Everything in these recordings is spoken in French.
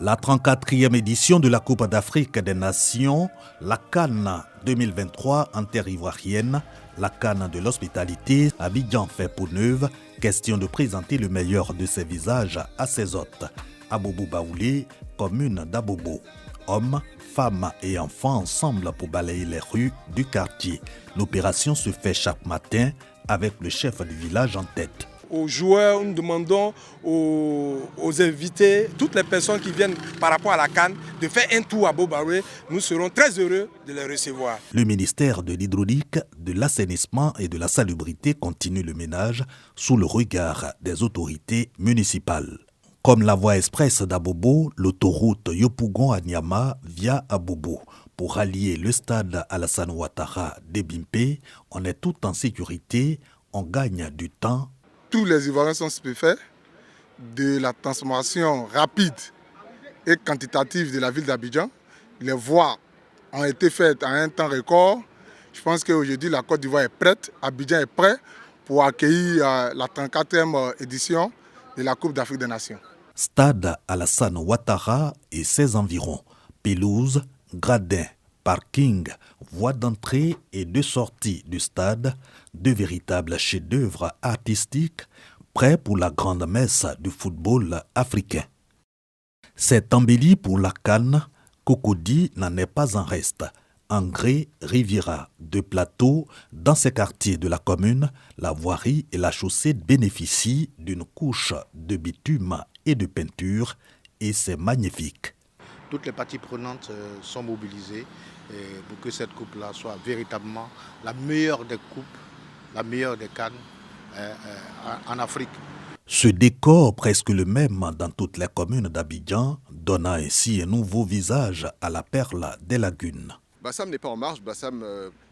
La 34e édition de la Coupe d'Afrique des Nations, la CAN 2023 en terre ivoirienne, la CAN de l'hospitalité, Abidjan fait peau neuve, question de présenter le meilleur de ses visages à ses hôtes. Abobo Baoulé, commune d'Abobo. Hommes, femmes et enfants ensemble pour balayer les rues du quartier. L'opération se fait chaque matin avec le chef du village en tête. Aux joueurs, nous demandons aux invités, toutes les personnes qui viennent par rapport à la CAN, de faire un tour à Bobaoué. Nous serons très heureux de les recevoir. Le ministère de l'Hydraulique, de l'Assainissement et de la Salubrité continue le ménage sous le regard des autorités municipales. Comme la voie express d'Abobo, l'autoroute Yopougon à Niama via Abobo. Pour rallier le stade Alassane Ouattara d'Ebimpe, on est tout en sécurité, on gagne du temps. Tous les Ivoiriens sont stupéfaits de la transformation rapide et quantitative de la ville d'Abidjan. Les voies ont été faites en un temps record. Je pense qu'aujourd'hui, la Côte d'Ivoire est prête, Abidjan est prêt pour accueillir la 34e édition de la Coupe d'Afrique des Nations. Stade Alassane Ouattara et ses environs. Pelouse, gradins, parking, voies d'entrée et de sortie du stade, deux véritables chefs-d'œuvre artistiques prêts pour la grande messe du football africain. C'est embelli pour la CAN, Cocody n'en est pas en reste. Angré, Riviera, de plateaux, dans ces quartiers de la commune, la voirie et la chaussée bénéficient d'une couche de bitume et de peinture et c'est magnifique. Toutes les parties prenantes sont mobilisées pour que cette coupe-là soit véritablement la meilleure des coupes, la meilleure des CAN en Afrique. Ce décor, presque le même dans toutes les communes d'Abidjan, donna ainsi un nouveau visage à la perle des lagunes. Bassam n'est pas en marche, Bassam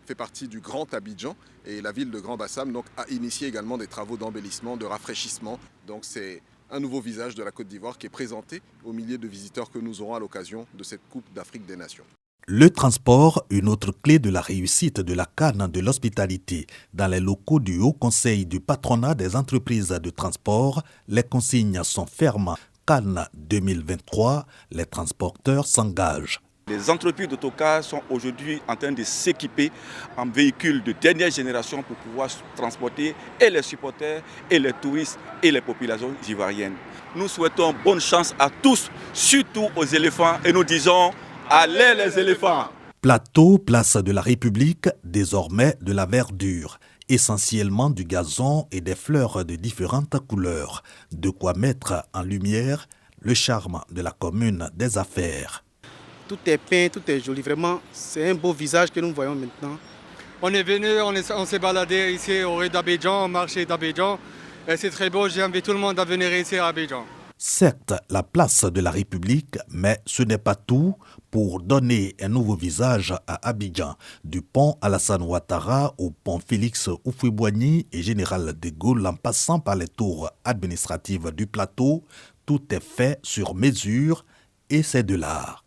fait partie du Grand Abidjan et la ville de Grand Bassam donc, a initié également des travaux d'embellissement, de rafraîchissement. Donc c'est un nouveau visage de la Côte d'Ivoire qui est présenté aux milliers de visiteurs que nous aurons à l'occasion de cette Coupe d'Afrique des Nations. Le transport, une autre clé de la réussite de la CAN de l'hospitalité. Dans les locaux du Haut Conseil du patronat des entreprises de transport, les consignes sont fermes. CAN 2023, les transporteurs s'engagent. Les entreprises d'autocars sont aujourd'hui en train de s'équiper en véhicules de dernière génération pour pouvoir transporter et les supporters, et les touristes, et les populations ivoiriennes. Nous souhaitons bonne chance à tous, surtout aux éléphants, et nous disons « Allez les éléphants !» Plateau, place de la République, désormais de la verdure. Essentiellement du gazon et des fleurs de différentes couleurs. De quoi mettre en lumière le charme de la commune des affaires. Tout est peint, tout est joli. Vraiment, c'est un beau visage que nous voyons maintenant. On est venu, on s'est baladé ici au rue d'Abidjan, au marché d'Abidjan. Et c'est très beau, j'invite tout le monde à venir ici à Abidjan. Certes, la place de la République, mais ce n'est pas tout pour donner un nouveau visage à Abidjan. Du pont Alassane Ouattara au pont Félix Houphouët-Boigny et Général de Gaulle en passant par les tours administratives du plateau, tout est fait sur mesure et c'est de l'art.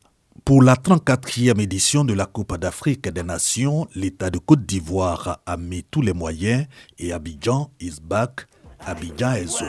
Pour la 34e édition de la Coupe d'Afrique des Nations, l'État de Côte d'Ivoire a mis tous les moyens et Abidjan is back, Abidjan est zo.